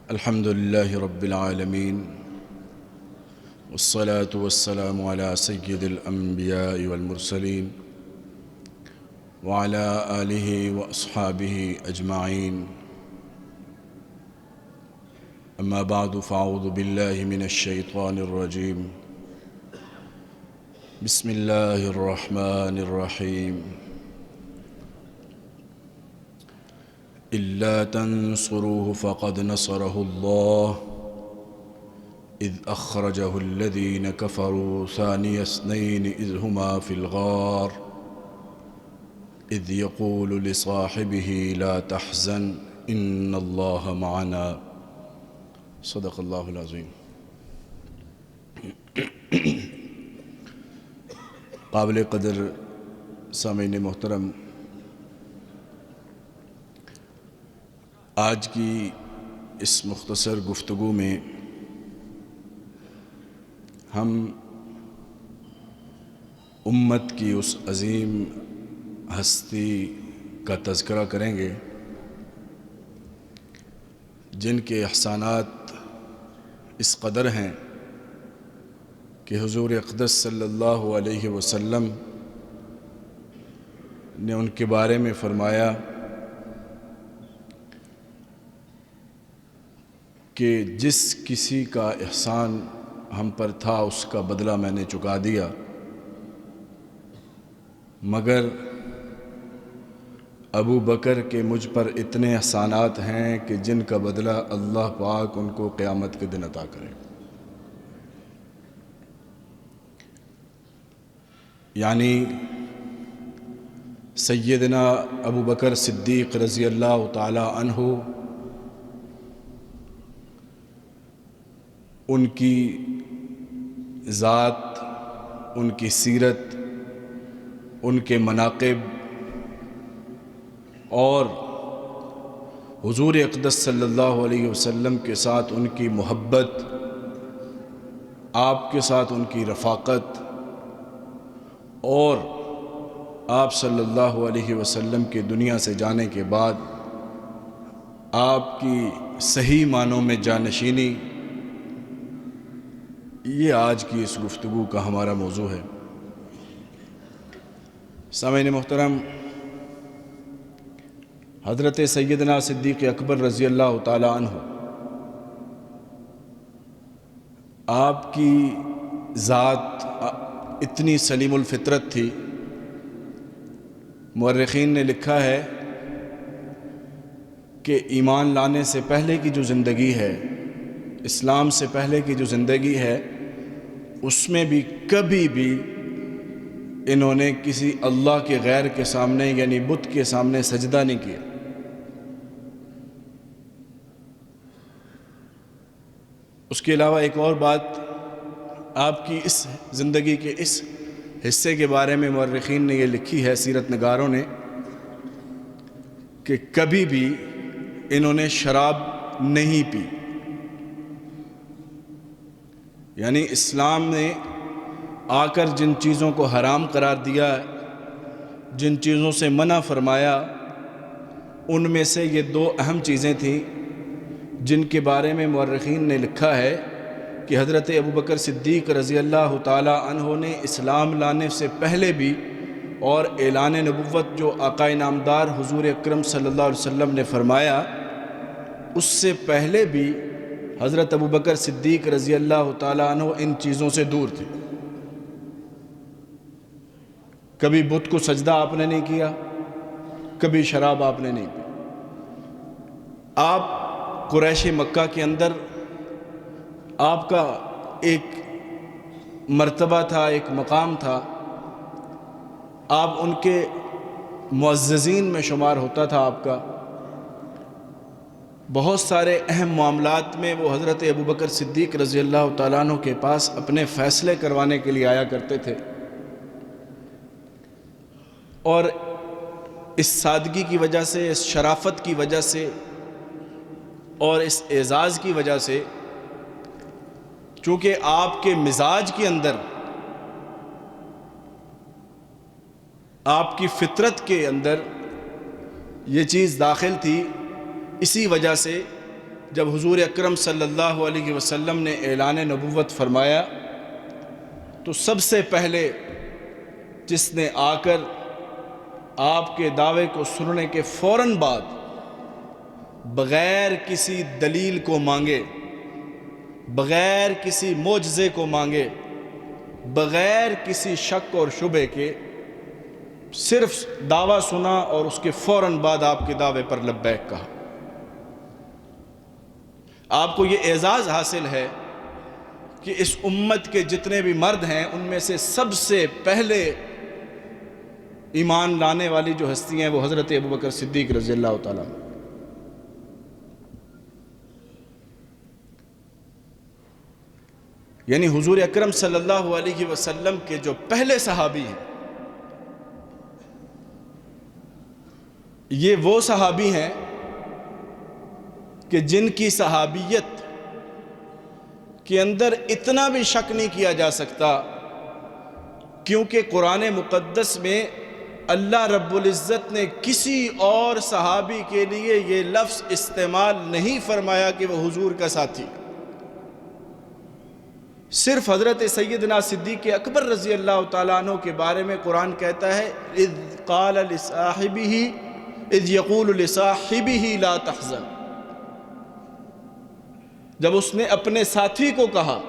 الحمد لله رب العالمين والصلاة والسلام على سيد الأنبياء والمرسلين وعلى آله وأصحابه أجمعين. أما بعد فأعوذ بالله من الشيطان الرجيم. بسم الله الرحمن الرحيم. إلا تنصروه فقد نصره الله إذ أخرجه الذين كفروا ثاني اثنين إذ هما في الغار إذ يقول لصاحبه لا تحزن إن الله معنا. صدق الله العظيم. قابل قدر سامعین محترم، آج کی اس مختصر گفتگو میں ہم امت کی اس عظیم ہستی کا تذکرہ کریں گے جن کے احسانات اس قدر ہیں کہ حضور اقدس صلی اللہ علیہ وسلم نے ان کے بارے میں فرمایا کہ جس کسی کا احسان ہم پر تھا اس کا بدلہ میں نے چکا دیا، مگر ابو بکر کے مجھ پر اتنے احسانات ہیں کہ جن کا بدلہ اللہ پاک ان کو قیامت کے دن عطا کرے. یعنی سیدنا ابو بکر صدیق رضی اللہ تعالی عنہ، ان کی ذات، ان کی سیرت، ان کے مناقب اور حضور اقدس صلی اللہ علیہ وسلم کے ساتھ ان کی محبت، آپ کے ساتھ ان کی رفاقت اور آپ صلی اللہ علیہ وسلم کے دنیا سے جانے کے بعد آپ کی صحیح معنوں میں جانشینی، یہ آج کی اس گفتگو کا ہمارا موضوع ہے. سامعین محترم، حضرت سیدنا صدیق اکبر رضی اللہ تعالی عنہ، آپ کی ذات اتنی سلیم الفطرت تھی. مورخین نے لکھا ہے کہ ایمان لانے سے پہلے کی جو زندگی ہے، اسلام سے پہلے کی جو زندگی ہے، اس میں بھی کبھی بھی انہوں نے کسی اللہ کے غیر کے سامنے یعنی بت کے سامنے سجدہ نہیں کیا. اس کے علاوہ ایک اور بات آپ کی اس زندگی کے اس حصے کے بارے میں مورخین نے یہ لکھی ہے، سیرت نگاروں نے، کہ کبھی بھی انہوں نے شراب نہیں پی. یعنی اسلام نے آ کر جن چیزوں کو حرام قرار دیا، جن چیزوں سے منع فرمایا، ان میں سے یہ دو اہم چیزیں تھیں جن کے بارے میں مورخین نے لکھا ہے کہ حضرت ابو بکر صدیق رضی اللہ تعالی عنہ نے اسلام لانے سے پہلے بھی اور اعلان نبوت جو آقا نامدار حضور اکرم صلی اللہ علیہ وسلم نے فرمایا، اس سے پہلے بھی حضرت ابو بکر صدیق رضی اللہ تعالی عنہ ان چیزوں سے دور تھے. کبھی بت کو سجدہ آپ نے نہیں کیا، کبھی شراب آپ نے نہیں پی. آپ قریش مکہ کے اندر آپ کا ایک مرتبہ تھا، ایک مقام تھا، آپ ان کے معززین میں شمار ہوتا تھا. آپ کا بہت سارے اہم معاملات میں وہ حضرت ابو بکر صدیق رضی اللہ تعالیٰ عنہ کے پاس اپنے فیصلے کروانے کے لیے آیا کرتے تھے. اور اس سادگی کی وجہ سے، اس شرافت کی وجہ سے اور اس اعزاز کی وجہ سے، چونکہ آپ کے مزاج کے اندر، آپ کی فطرت کے اندر یہ چیز داخل تھی، اسی وجہ سے جب حضور اکرم صلی اللہ علیہ وسلم نے اعلان نبوت فرمایا تو سب سے پہلے جس نے آ کر آپ کے دعوے کو سننے کے فوراً بعد بغیر کسی دلیل کو مانگے، بغیر کسی معجزے کو مانگے، بغیر کسی شک اور شبے کے صرف دعویٰ سنا اور اس کے فوراً بعد آپ کے دعوے پر لبیک کہا۔ آپ کو یہ اعزاز حاصل ہے کہ اس امت کے جتنے بھی مرد ہیں ان میں سے سب سے پہلے ایمان لانے والی جو ہستی ہیں وہ حضرت ابوبکر صدیق رضی اللہ تعالیٰ عنہ۔ یعنی حضور اکرم صلی اللہ علیہ وسلم کے جو پہلے صحابی ہیں یہ وہ صحابی ہیں کہ جن کی صحابیت کے اندر اتنا بھی شک نہیں کیا جا سکتا، کیونکہ قرآن مقدس میں اللہ رب العزت نے کسی اور صحابی کے لیے یہ لفظ استعمال نہیں فرمایا کہ وہ حضور کا ساتھی۔ صرف حضرت سیدنا صدیق اکبر رضی اللہ تعالیٰ عنہ کے بارے میں قرآن کہتا ہے اذ قال لصاحبہ اذ یقول لصاحبہ لا تحزن، جب اس نے اپنے ساتھی کو کہا،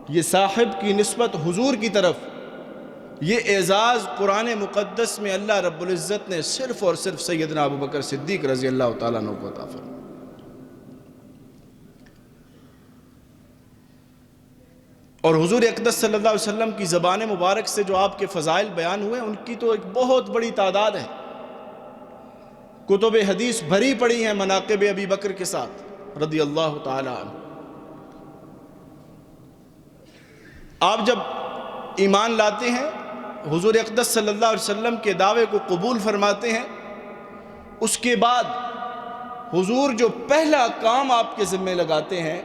یہ صاحب کی نسبت حضور کی طرف، یہ اعزاز قرآن مقدس میں اللہ رب العزت نے صرف اور صرف سیدنا ابوبکر صدیق رضی اللہ تعالیٰ عنہ کو عطا فرمایا۔ اور حضور اقدس صلی اللہ علیہ وسلم کی زبان مبارک سے جو آپ کے فضائل بیان ہوئے ان کی تو ایک بہت بڑی تعداد ہے، کتب حدیث بھری پڑی ہیں مناقب ابی بکر کے ساتھ رضی اللہ تعالی عنہ۔ آپ جب ایمان لاتے ہیں، حضور اقدس صلی اللہ علیہ وسلم کے دعوے کو قبول فرماتے ہیں، اس کے بعد حضور جو پہلا کام آپ کے ذمہ لگاتے ہیں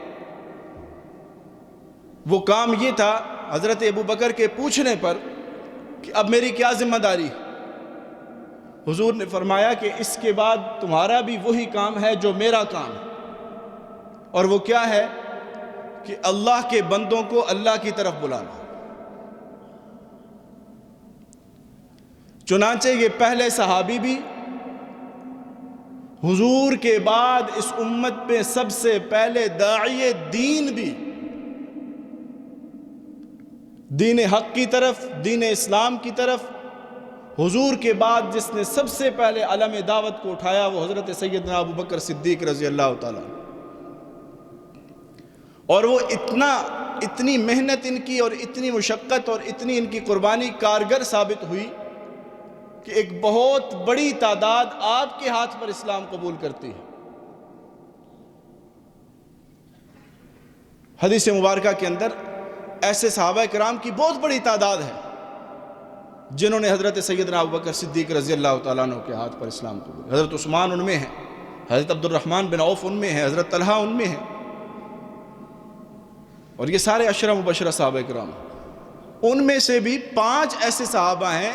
وہ کام یہ تھا، حضرت ابوبکر کے پوچھنے پر کہ اب میری کیا ذمہ داری؟ حضور نے فرمایا کہ اس کے بعد تمہارا بھی وہی کام ہے جو میرا کام ہے، اور وہ کیا ہے کہ اللہ کے بندوں کو اللہ کی طرف بلانا۔ چنانچہ یہ پہلے صحابی بھی، حضور کے بعد اس امت میں سب سے پہلے داعی دین بھی، دین حق کی طرف، دین اسلام کی طرف، حضور کے بعد جس نے سب سے پہلے علم دعوت کو اٹھایا وہ حضرت سیدنا ابوبکر صدیق رضی اللہ تعالیٰ عنہ۔ اور وہ اتنی محنت ان کی اور اتنی مشقت اور اتنی ان کی قربانی کارگر ثابت ہوئی کہ ایک بہت بڑی تعداد آپ کے ہاتھ پر اسلام قبول کرتی ہے۔ حدیث مبارکہ کے اندر ایسے صحابہ کرام کی بہت بڑی تعداد ہے جنہوں نے حضرت سیدنا ابوبکر صدیق رضی اللہ تعالیٰ عنہ کے ہاتھ پر اسلام قبول۔ حضرت عثمان ان میں ہیں، حضرت عبد الرحمن بن عوف ان میں ہیں، حضرت طلحہ ان میں ہیں، اور یہ سارے عشرہ مبشرہ صحابہ کرام۔ ان میں سے بھی 5 ایسے صحابہ ہیں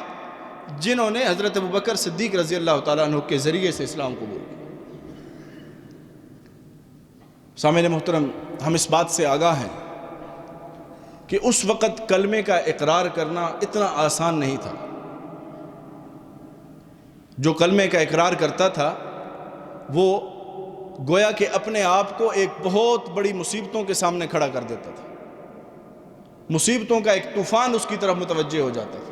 جنہوں نے حضرت ابوبکر صدیق رضی اللہ تعالیٰ عنہ کے ذریعے سے اسلام قبول کیا۔ سامعین محترم، ہم اس بات سے آگاہ ہیں کہ اس وقت کلمے کا اقرار کرنا اتنا آسان نہیں تھا۔ جو کلمے کا اقرار کرتا تھا وہ گویا کہ اپنے آپ کو ایک بہت بڑی مصیبتوں کے سامنے کھڑا کر دیتا تھا، مصیبتوں کا ایک طوفان اس کی طرف متوجہ ہو جاتا تھا۔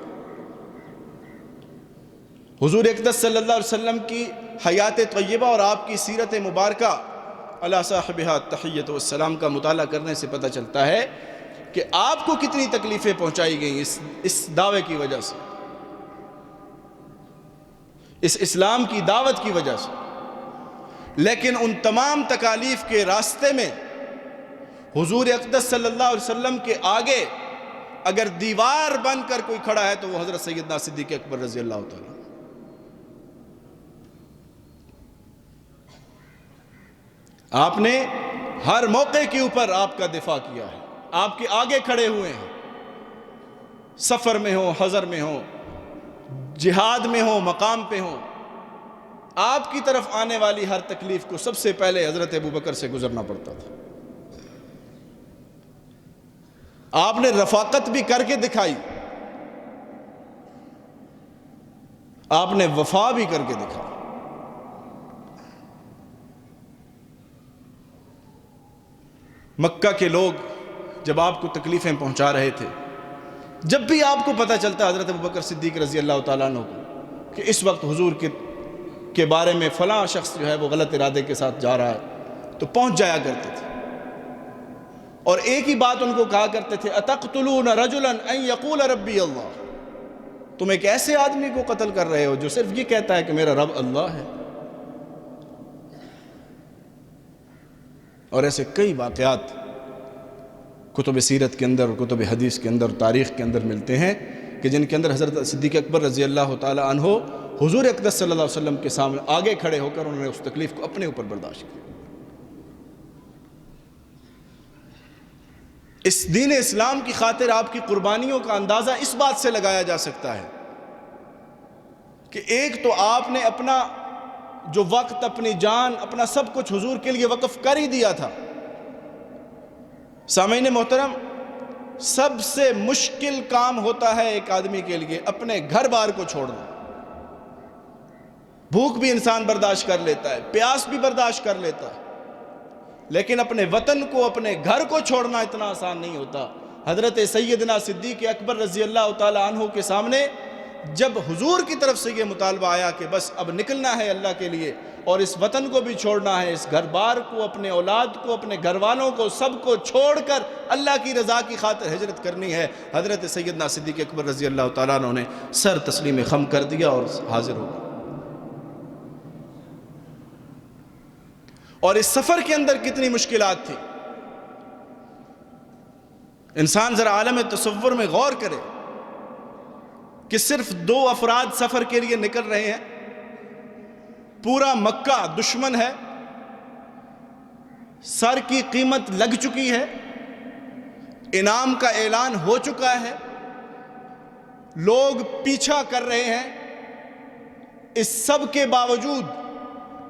حضور اقدس صلی اللہ علیہ وسلم کی حیات طیبہ اور آپ کی سیرت مبارکہ علی صاحبہا التحیۃ والسلام کا مطالعہ کرنے سے پتہ چلتا ہے کہ آپ کو کتنی تکلیفیں پہنچائی گئیں اس دعوے کی وجہ سے، اس اسلام کی دعوت کی وجہ سے۔ لیکن ان تمام تکالیف کے راستے میں حضور اقدس صلی اللہ علیہ وسلم کے آگے اگر دیوار بن کر کوئی کھڑا ہے تو وہ حضرت سیدنا صدیق اکبر رضی اللہ تعالیٰ۔ آپ نے ہر موقع کے اوپر آپ کا دفاع کیا ہے، آپ کے آگے کھڑے ہوئے ہیں، سفر میں ہو، حضر میں ہو، جہاد میں ہو، مقام پہ ہو، آپ کی طرف آنے والی ہر تکلیف کو سب سے پہلے حضرت ابوبکر سے گزرنا پڑتا تھا۔ آپ نے رفاقت بھی کر کے دکھائی، آپ نے وفا بھی کر کے دکھائی۔ مکہ کے لوگ جب آپ کو تکلیفیں پہنچا رہے تھے، جب بھی آپ کو پتہ چلتا حضرت ابوبکر صدیق رضی اللہ تعالیٰ عنہ کو کہ اس وقت حضور کے بارے میں فلاں شخص جو ہے وہ غلط ارادے کے ساتھ جا رہا ہے، تو پہنچ جایا کرتے تھے اور ایک ہی بات ان کو کہا کرتے تھے، اتقتلون رجلا ان یقول ربی اللہ، تم ایک ایسے آدمی کو قتل کر رہے ہو جو صرف یہ کہتا ہے کہ میرا رب اللہ ہے۔ اور ایسے کئی واقعات کتب سیرت کے اندر اور کتب حدیث کے اندر تاریخ کے اندر ملتے ہیں کہ جن کے اندر حضرت صدیق اکبر رضی اللہ تعالی عنہ حضور اقدس صلی اللہ علیہ وسلم کے سامنے آگے کھڑے ہو کر انہوں نے اس تکلیف کو اپنے اوپر برداشت کیا۔ اس دین اسلام کی خاطر آپ کی قربانیوں کا اندازہ اس بات سے لگایا جا سکتا ہے کہ ایک تو آپ نے اپنا جو وقت، اپنی جان، اپنا سب کچھ حضور کے لیے وقف کر ہی دیا تھا۔ سامعین محترم، سب سے مشکل کام ہوتا ہے ایک آدمی کے لیے اپنے گھر بار کو چھوڑنا۔ بھوک بھی انسان برداشت کر لیتا ہے، پیاس بھی برداشت کر لیتا ہے، لیکن اپنے وطن کو، اپنے گھر کو چھوڑنا اتنا آسان نہیں ہوتا۔ حضرت سیدنا صدیق اکبر رضی اللہ تعالی عنہ کے سامنے جب حضور کی طرف سے یہ مطالبہ آیا کہ بس اب نکلنا ہے اللہ کے لیے اور اس وطن کو بھی چھوڑنا ہے، اس گھر بار کو، اپنے اولاد کو، اپنے گھر والوں کو، سب کو چھوڑ کر اللہ کی رضا کی خاطر ہجرت کرنی ہے، حضرت سیدنا صدیق اکبر رضی اللہ تعالیٰ عنہ نے سر تسلیم خم کر دیا اور حاضر ہو گئے۔ اور اس سفر کے اندر کتنی مشکلات تھی، انسان ذرا عالم تصور میں غور کرے کہ صرف 2 افراد سفر کے لیے نکل رہے ہیں، پورا مکہ دشمن ہے، سر کی قیمت لگ چکی ہے، انعام کا اعلان ہو چکا ہے، لوگ پیچھا کر رہے ہیں، اس سب کے باوجود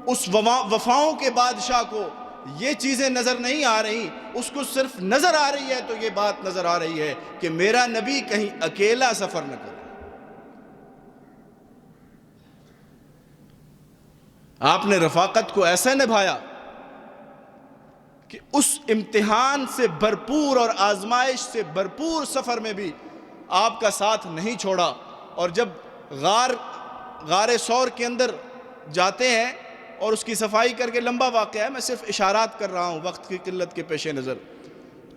اس وفاؤں کے بادشاہ کو یہ چیزیں نظر نہیں آ رہی، اس کو صرف نظر آ رہی ہے تو یہ بات نظر آ رہی ہے کہ میرا نبی کہیں اکیلا سفر نہ کرے۔ آپ نے رفاقت کو ایسا نبھایا کہ اس امتحان سے بھرپور اور آزمائش سے بھرپور سفر میں بھی آپ کا ساتھ نہیں چھوڑا، اور جب غار ثور کے اندر جاتے ہیں اور اس کی صفائی کر کے، لمبا واقعہ ہے، میں صرف اشارات کر رہا ہوں وقت کی قلت کے پیش نظر،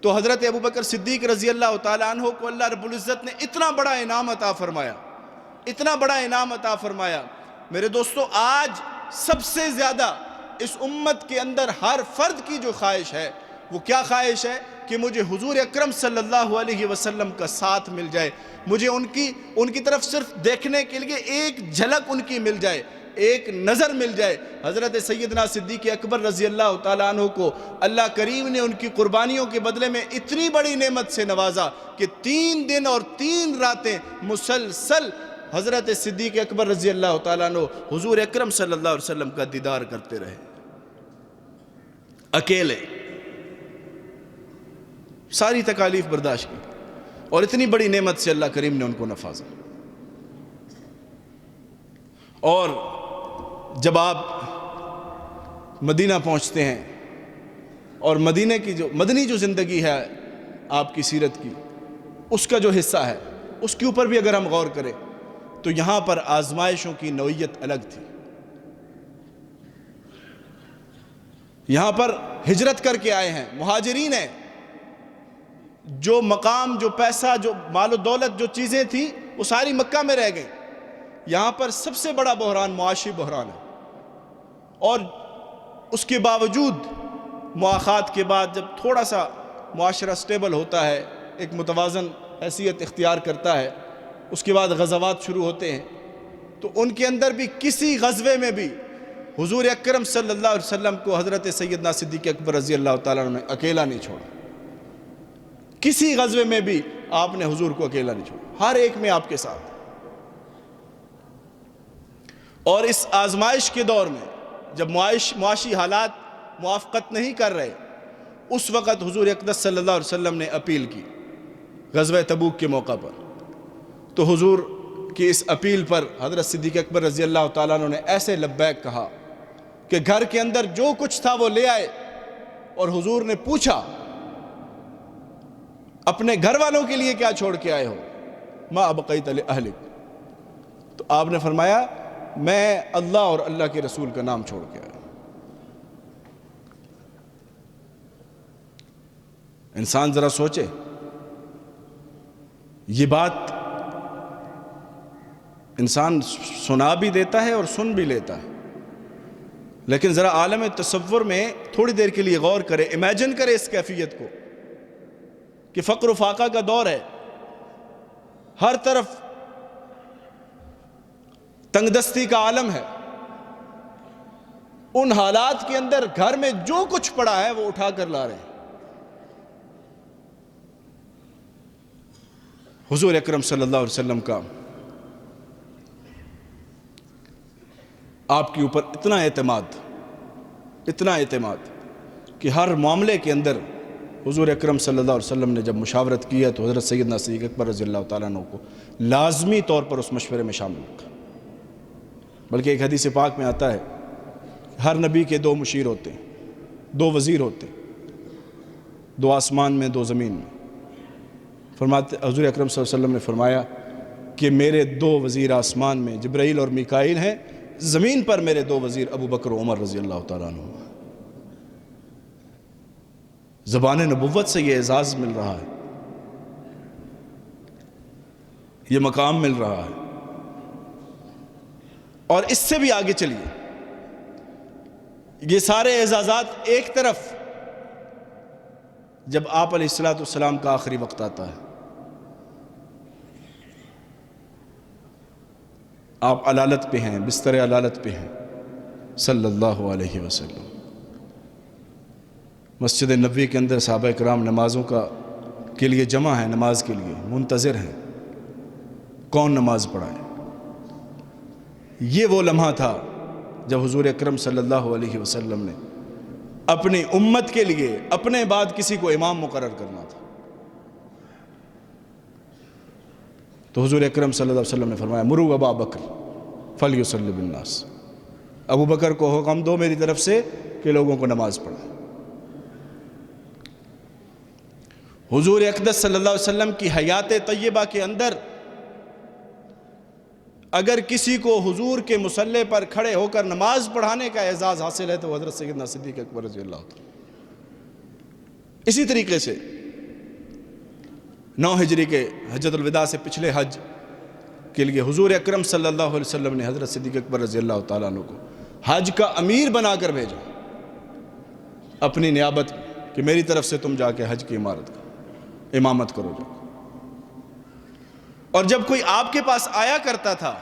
تو حضرت ابوبکر صدیق رضی اللہ تعالیٰ عنہ کو اللہ رب العزت نے اتنا بڑا انعام عطا فرمایا، اتنا بڑا انعام عطا فرمایا۔ میرے دوستو، آج سب سے زیادہ اس امت کے اندر ہر فرد کی جو خواہش ہے، وہ کیا خواہش ہے کہ مجھے حضور اکرم صلی اللہ علیہ وسلم کا ساتھ مل جائے، مجھے ان کی طرف صرف دیکھنے کے لیے ایک جھلک ان کی مل جائے، ایک نظر مل جائے۔ حضرت سیدنا صدیق اکبر رضی اللہ تعالیٰ عنہ کو اللہ کریم نے ان کی قربانیوں کے بدلے میں اتنی بڑی نعمت سے نوازا کہ 3 دن اور 3 راتیں مسلسل حضرت صدیق اکبر رضی اللہ تعالیٰ عنہ حضور اکرم صلی اللہ علیہ وسلم کا دیدار کرتے رہے، اکیلے، ساری تکالیف برداشت کی، اور اتنی بڑی نعمت سے اللہ کریم نے ان کو نوازا۔ اور جب آپ مدینہ پہنچتے ہیں اور مدینے کی مدنی جو زندگی ہے آپ کی سیرت کی، اس کا جو حصہ ہے اس کے اوپر بھی اگر ہم غور کریں تو یہاں پر آزمائشوں کی نوعیت الگ تھی۔ یہاں پر ہجرت کر کے آئے ہیں، مہاجرین ہیں، جو مقام، جو پیسہ، جو مال و دولت، جو چیزیں تھیں وہ ساری مکہ میں رہ گئیں۔ یہاں پر سب سے بڑا بحران معاشی بحران ہے، اور اس کے باوجود مواخات کے بعد جب تھوڑا سا معاشرہ سٹیبل ہوتا ہے، ایک متوازن حیثیت اختیار کرتا ہے، اس کے بعد غزوات شروع ہوتے ہیں، تو ان کے اندر بھی کسی غزوے میں بھی حضور اکرم صلی اللہ علیہ وسلم کو حضرت سیدنا صدیق اکبر رضی اللہ تعالیٰ عنہ نے اکیلا نہیں چھوڑا۔ کسی غزوے میں بھی آپ نے حضور کو اکیلا نہیں چھوڑا، ہر ایک میں آپ کے ساتھ۔ اور اس آزمائش کے دور میں جب معاشی حالات موافقت نہیں کر رہے، اس وقت حضور اقدس صلی اللہ علیہ وسلم نے اپیل کی غزوہ تبوک کے موقع پر۔ تو حضور کی اس اپیل پر حضرت صدیق اکبر رضی اللہ تعالیٰ عنہ نے ایسے لبیک کہا کہ گھر کے اندر جو کچھ تھا وہ لے آئے، اور حضور نے پوچھا اپنے گھر والوں کے لیے کیا چھوڑ کے آئے ہو؟ ما ابقیت لأہلک، تو آپ نے فرمایا میں اللہ اور اللہ کے رسول کا نام چھوڑ کے آیا۔ انسان ذرا سوچے، یہ بات انسان سنا بھی دیتا ہے اور سن بھی لیتا ہے، لیکن ذرا عالم تصور میں تھوڑی دیر کے لیے غور کرے، امیجن کرے اس کیفیت کو کہ فقر و فاقہ کا دور ہے، ہر طرف تنگ دستی کا عالم ہے، ان حالات کے اندر گھر میں جو کچھ پڑا ہے وہ اٹھا کر لا رہے ہیں۔ حضور اکرم صلی اللہ علیہ وسلم کا آپ کے اوپر اتنا اعتماد کہ ہر معاملے کے اندر حضور اکرم صلی اللہ علیہ وسلم نے جب مشاورت کی ہے تو حضرت سیدنا صدیق اکبر رضی اللہ تعالیٰ عنہ کو لازمی طور پر اس مشورے میں شامل رکھا۔ بلکہ ایک حدیث پاک میں آتا ہے ہر نبی کے 2 مشیر ہوتے ہیں، 2 وزیر ہوتے ہیں، 2 آسمان میں 2 زمین میں۔ فرماتے حضور اکرم صلی اللہ علیہ وسلم نے فرمایا کہ میرے 2 وزیر آسمان میں جبرائیل اور میکائیل ہیں، زمین پر میرے 2 وزیر ابو بکر و عمر رضی اللہ تعالیٰ عنہ۔ زبان نبوت سے یہ اعزاز مل رہا ہے، یہ مقام مل رہا ہے۔ اور اس سے بھی آگے چلیے، یہ سارے اعزازات ایک طرف، جب آپ علیہ السلام کا آخری وقت آتا ہے، آپ علالت پہ ہیں، بستر علالت پہ ہیں صلی اللہ علیہ وسلم۔ مسجد نبوی کے اندر صحابہ کرام نمازوں کے لیے جمع ہیں، نماز کے لیے منتظر ہیں، کون نماز پڑھائے۔ یہ وہ لمحہ تھا جب حضور اکرم صلی اللہ علیہ وسلم نے اپنی امت کے لیے اپنے بعد کسی کو امام مقرر کرنا تھا۔ تو حضور اکرم صلی اللہ علیہ وسلم نے فرمایا مرو ابا بکر فلیصلی بالناس، ابو بکر کو حکم دو میری طرف سے کہ لوگوں کو نماز پڑھائیں۔ حضور اقدس صلی اللہ علیہ وسلم کی حیات طیبہ کے اندر اگر کسی کو حضور کے مصلی پر کھڑے ہو کر نماز پڑھانے کا اعزاز حاصل ہے تو حضرت سیدنا صدیق اکبر رضی اللہ عنہ۔ اسی طریقے سے 9 ہجری کے حجۃ الوداع سے پچھلے حج کے لیے حضور اکرم صلی اللہ علیہ وسلم نے حضرت صدیق اکبر رضی اللہ تعالیٰ عنہ کو حج کا امیر بنا کر بھیجا اپنی نیابت میں کہ میری طرف سے تم جا کے حج کی امامت کرو جا۔ اور جب کوئی آپ کے پاس آیا کرتا تھا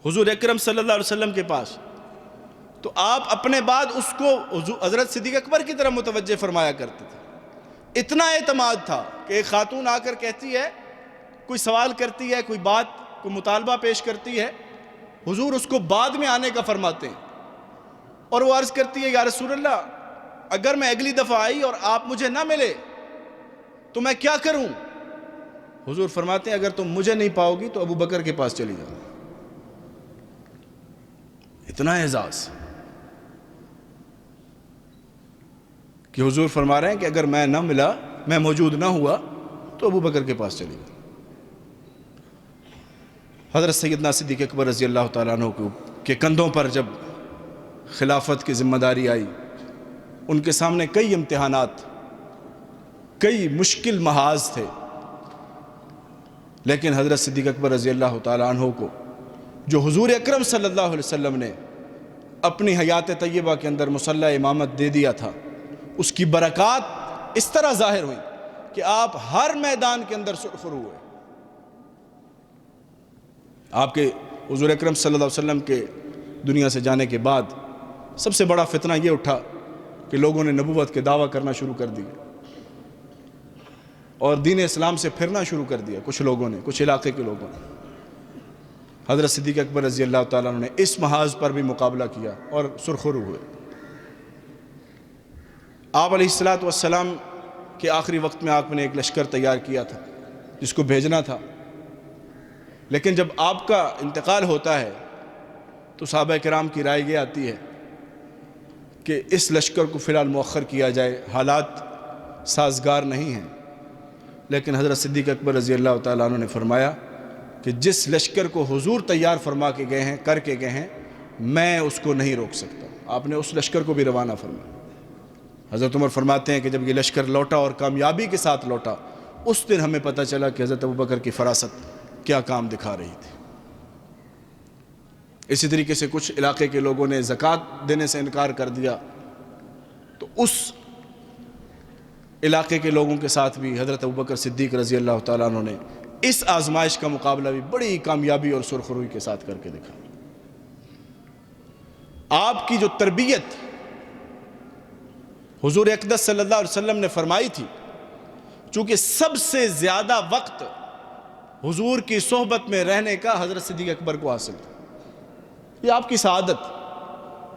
حضور اکرم صلی اللہ علیہ وسلم کے پاس تو آپ اپنے بعد اس کو حضرت صدیق اکبر کی طرف متوجہ فرمایا کرتے تھے۔ اتنا اعتماد تھا کہ ایک خاتون آ کر کہتی ہے، کوئی سوال کرتی ہے، کوئی بات کوئی مطالبہ پیش کرتی ہے، حضور اس کو بعد میں آنے کا فرماتے ہیں، اور وہ عرض کرتی ہے یا رسول اللہ اگر میں اگلی دفعہ آئی اور آپ مجھے نہ ملے تو میں کیا کروں؟ حضور فرماتے ہیں اگر تم مجھے نہیں پاؤ گی تو ابو بکر کے پاس چلی جاؤ۔ اتنا اعزاز کہ حضور فرما رہے ہیں کہ اگر میں نہ ملا، میں موجود نہ ہوا تو ابو بکر کے پاس چلی جاؤ۔ حضرت سیدنا صدیق اکبر رضی اللہ تعالیٰ عنہ کے کندھوں پر جب خلافت کی ذمہ داری آئی، ان کے سامنے کئی امتحانات، کئی مشکل محاذ تھے، لیکن حضرت صدیق اکبر رضی اللہ تعالیٰ عنہ کو جو حضور اکرم صلی اللہ علیہ وسلم نے اپنی حیات طیبہ کے اندر مصلی امامت دے دیا تھا، اس کی برکات اس طرح ظاہر ہوئی کہ آپ ہر میدان کے اندر سرخرو ہوئے۔ آپ کے حضور اکرم صلی اللہ علیہ وسلم کے دنیا سے جانے کے بعد سب سے بڑا فتنہ یہ اٹھا کہ لوگوں نے نبوت کے دعویٰ کرنا شروع کر دی اور دین اسلام سے پھرنا شروع کر دیا، کچھ لوگوں نے، کچھ علاقے کے لوگوں نے۔ حضرت صدیق اکبر رضی اللہ تعالیٰ عنہ نے اس محاذ پر بھی مقابلہ کیا اور سرخرو ہوئے۔ آپ علیہ السلام کے آخری وقت میں آپ نے ایک لشکر تیار کیا تھا جس کو بھیجنا تھا، لیکن جب آپ کا انتقال ہوتا ہے تو صحابہ کرام کی رائے یہ آتی ہے کہ اس لشکر کو فی الحال مؤخر کیا جائے، حالات سازگار نہیں ہیں۔ لیکن حضرت صدیق اکبر رضی اللہ تعالیٰ عنہ نے فرمایا کہ جس لشکر کو حضور تیار فرما کے گئے ہیں، کر کے گئے ہیں، میں اس کو نہیں روک سکتا۔ آپ نے اس لشکر کو بھی روانہ فرمایا۔ حضرت عمر فرماتے ہیں کہ جب یہ لشکر لوٹا اور کامیابی کے ساتھ لوٹا، اس دن ہمیں پتہ چلا کہ حضرت ابوبکر کی فراست کیا کام دکھا رہی تھی۔ اسی طریقے سے کچھ علاقے کے لوگوں نے زکوٰۃ دینے سے انکار کر دیا، تو اس علاقے کے لوگوں کے ساتھ بھی حضرت ابوبکر صدیق رضی اللہ تعالیٰ عنہ نے اس آزمائش کا مقابلہ بھی بڑی کامیابی اور سرخروئی کے ساتھ کر کے دکھا۔ آپ کی جو تربیت حضور اقدس صلی اللہ علیہ وسلم نے فرمائی تھی، چونکہ سب سے زیادہ وقت حضور کی صحبت میں رہنے کا حضرت صدیق اکبر کو حاصل تھا۔ یہ آپ کی سعادت،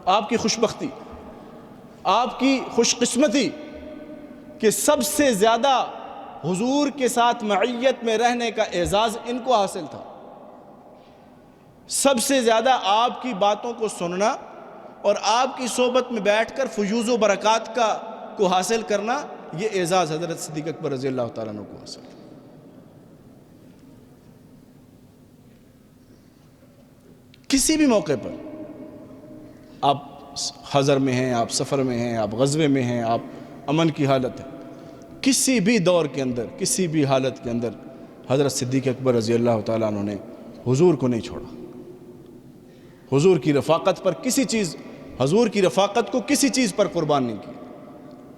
آپ کی خوشبختی، آپ کی خوش قسمتی کہ سب سے زیادہ حضور کے ساتھ معیت میں رہنے کا اعزاز ان کو حاصل تھا۔ سب سے زیادہ آپ کی باتوں کو سننا اور آپ کی صحبت میں بیٹھ کر فیوض و برکات کو حاصل کرنا، یہ اعزاز حضرت صدیق اکبر رضی اللہ تعالیٰ عنہ کو حاصل تھا۔ کسی بھی موقع پر آپ حضر میں ہیں، آپ سفر میں ہیں، آپ غزوے میں ہیں، آپ امن کی حالت ہے، کسی بھی دور کے اندر، کسی بھی حالت کے اندر حضرت صدیق اکبر رضی اللہ تعالیٰ عنہ نے حضور کو نہیں چھوڑا۔ حضور کی رفاقت پر حضور کی رفاقت کو کسی چیز پر قربان نہیں کی،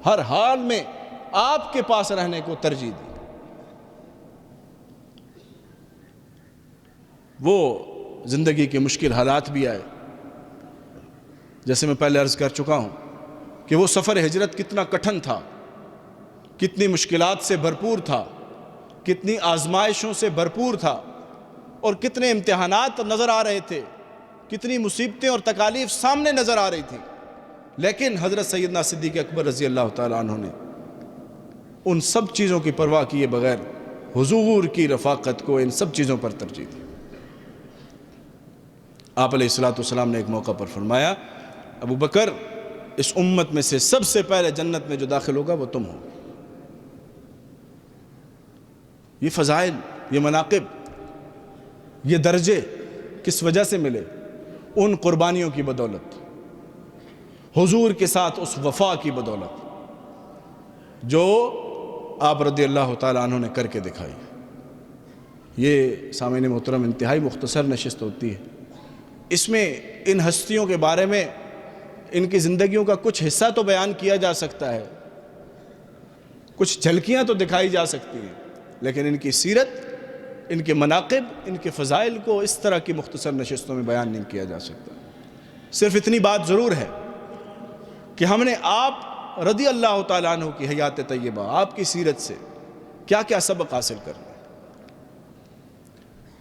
ہر حال میں آپ کے پاس رہنے کو ترجیح دی۔ وہ زندگی کے مشکل حالات بھی آئے، جیسے میں پہلے عرض کر چکا ہوں کہ وہ سفر ہجرت کتنا کٹھن تھا، کتنی مشکلات سے بھرپور تھا، کتنی آزمائشوں سے بھرپور تھا، اور کتنے امتحانات نظر آ رہے تھے، کتنی مصیبتیں اور تکالیف سامنے نظر آ رہی تھیں، لیکن حضرت سیدنا صدیق اکبر رضی اللہ تعالیٰ عنہ نے ان سب چیزوں کی پرواہ کیے بغیر حضور کی رفاقت کو ان سب چیزوں پر ترجیح دی۔ آپ علیہ السلام نے ایک موقع پر فرمایا، ابو بکر، اس امت میں سے سب سے پہلے جنت میں جو داخل ہوگا وہ تم ہو۔ یہ فضائل، یہ مناقب، یہ درجے کس وجہ سے ملے؟ ان قربانیوں کی بدولت، حضور کے ساتھ اس وفا کی بدولت جو آپ رضی اللہ تعالیٰ عنہ نے کر کے دکھائی۔ یہ سامعین محترم انتہائی مختصر نشست ہوتی ہے، اس میں ان ہستیوں کے بارے میں ان کی زندگیوں کا کچھ حصہ تو بیان کیا جا سکتا ہے، کچھ جھلکیاں تو دکھائی جا سکتی ہیں، لیکن ان کی سیرت، ان کے مناقب، ان کے فضائل کو اس طرح کی مختصر نشستوں میں بیان نہیں کیا جا سکتا۔ صرف اتنی بات ضرور ہے کہ ہم نے آپ رضی اللہ تعالیٰ عنہ کی حیات طیبہ، آپ کی سیرت سے کیا کیا سبق حاصل کرنا ہے۔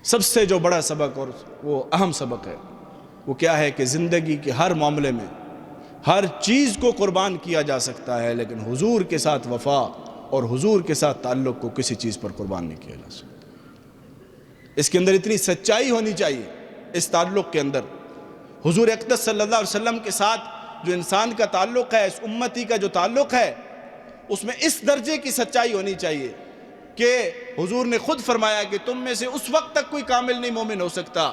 سب سے جو بڑا سبق اور وہ اہم سبق ہے وہ کیا ہے کہ زندگی کے ہر معاملے میں ہر چیز کو قربان کیا جا سکتا ہے، لیکن حضور کے ساتھ وفا اور حضور کے ساتھ تعلق کو کسی چیز پر قربان نہیں کیا جا سکتا۔ اس کے اندر اتنی سچائی ہونی چاہیے، اس تعلق کے اندر حضور اقدس صلی اللہ علیہ وسلم کے ساتھ جو انسان کا تعلق ہے، اس امتی کا جو تعلق ہے، اس میں اس درجے کی سچائی ہونی چاہیے کہ حضور نے خود فرمایا کہ تم میں سے اس وقت تک کوئی کامل نہیں مومن ہو سکتا،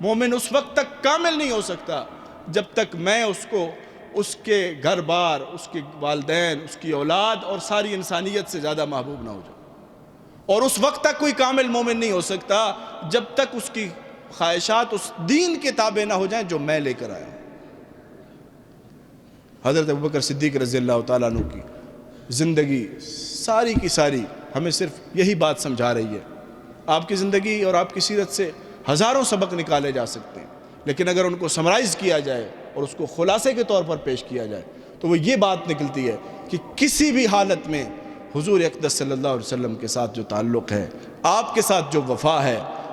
مومن اس وقت تک کامل نہیں ہو سکتا جب تک میں اس کو، اس کے گھر بار، اس کے والدین، اس کی اولاد اور ساری انسانیت سے زیادہ محبوب نہ ہو جاؤں، اور اس وقت تک کوئی کامل مومن نہیں ہو سکتا جب تک اس کی خواہشات اس دین کے تابع نہ ہو جائیں جو میں لے کر آیا ہوں۔ حضرت ابوبکر صدیق رضی اللہ تعالیٰ عنہ کی زندگی ساری کی ساری ہمیں صرف یہی بات سمجھا رہی ہے۔ آپ کی زندگی اور آپ کی سیرت سے ہزاروں سبق نکالے جا سکتے ہیں، لیکن اگر ان کو سمرائز کیا جائے اور اس کو خلاصے کے طور پر پیش کیا جائے تو وہ یہ بات نکلتی ہے کہ کسی بھی حالت میں حضور اقدس صلی اللہ علیہ وسلم کے ساتھ جو تعلق ہے، آپ کے ساتھ جو وفا ہے،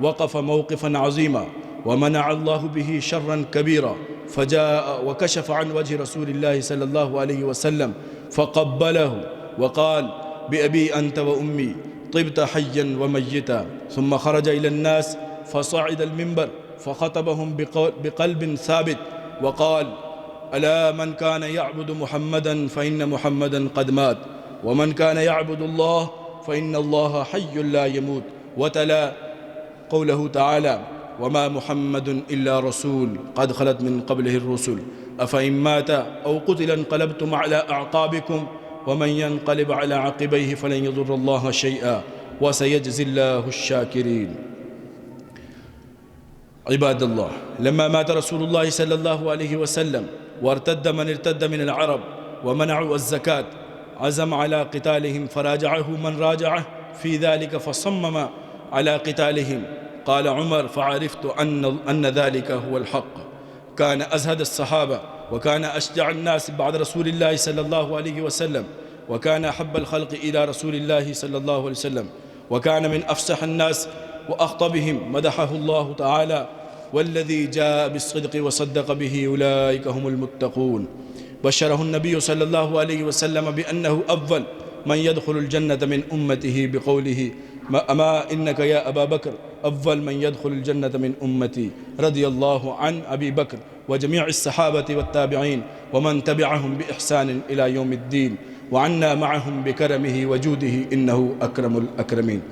وقف موقفا عظيما ومنع الله به شرا كبيرا، فجاء وكشف عن وجه رسول الله صلى الله عليه وسلم فقبله وقال: بأبي أنت وأمي طبت حيا وميتا. ثم خرج إلى الناس فصعد المنبر فخطبهم بقلب ثابت وقال: ألا من كان يعبد محمدا فإن محمدا قد مات، ومن كان يعبد الله فإن الله حي لا يموت. وتلا قوله تعالى: وما محمد إلا رسول قد خلت من قبله الرسل أفإن مات أو قتل انقلبتم على أعقابكم ومن ينقلب على عقبيه فلن يضر الله شيئا وسيجزي الله الشاكرين. عباد الله، لما مات رسول الله صلى الله عليه وسلم وارتد من ارتد من العرب ومنعوا الزكاة عزم على قتالهم، فراجعه من راجعه في ذلك فصمم على قتالهم. قال عمر: فعرفت أن ذلك هو الحق. كان أزهد الصحابة وكان أشجع الناس بعد رسول الله صلى الله عليه وسلم، وكان أحب الخلق إلى رسول الله صلى الله عليه وسلم، وكان من أفصح الناس وأخطبهم. مدحه الله تعالى: والذي جاء بالصدق وصدق به أولئك هم المتقون. بشره النبي صلى الله عليه وسلم بأنه أفضل من يدخل الجنة من أمته بقوله: أما إنك يا أبا بكر أفضل من يدخل الجنة من أمتي. رضي الله عن أبي بكر وجميع الصحابة والتابعين ومن تبعهم بإحسان إلى يوم الدين، وعنا معهم بكرمه وجوده إنه أكرم الأكرمين.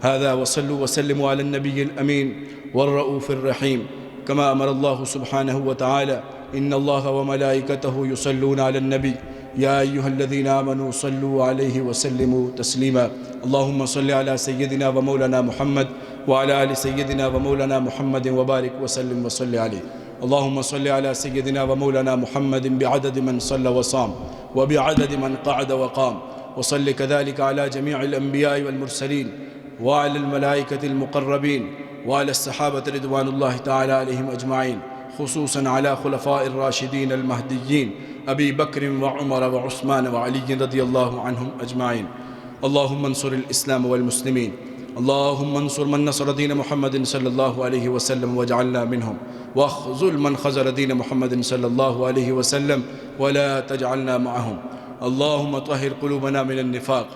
هذا، وصلوا وسلموا على النبي الأمين والرؤوف الرحيم، كما أمر الله سبحانه وتعالى: إن الله وملائكته يصلون على النبي يا أيها الذين آمنوا صلوا عليه وسلموا تسليما. اللهم صل على سيدنا ومولانا محمد وعلى آل سيدنا ومولانا محمد وبارك وسلم وصل عليه. اللهم صل على سيدنا ومولانا محمد بعدد من صلى وصام وبعدد من قعد وقام، وصل كذلك على جميع الأنبياء والمرسلين وعلى الملائكة المقربين وعلى الصحابة رضوان الله تعالى عليهم أجمعين، خصوصا على خلفاء الراشدين المهديين أبي بكر وعمر وعثمان وعلي رضي الله عنهم أجمعين. اللهم انصر الإسلام والمسلمين، اللهم انصر من نصر دين محمد صلى الله عليه وسلم واجعلنا منهم، واخذل من خزل دين محمد صلى الله عليه وسلم ولا تجعلنا معهم. اللهم طهر قلوبنا من النفاق،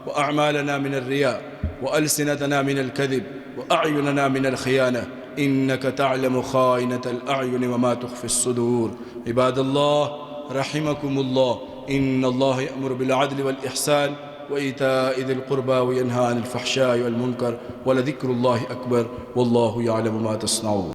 وأعمالنا من الرياء، وألسنتنا من الكذب، وأعيننا من الخيانة، إنك تعلم خائنة الأعين وما تخفي الصدور. عباد الله رحمكم الله، إن الله يأمر بالعدل والإحسان وإيتاء ذي القربى وينهى عن الفحشاء والمنكر، ولذكر الله أكبر، والله يعلم ما تصنعون.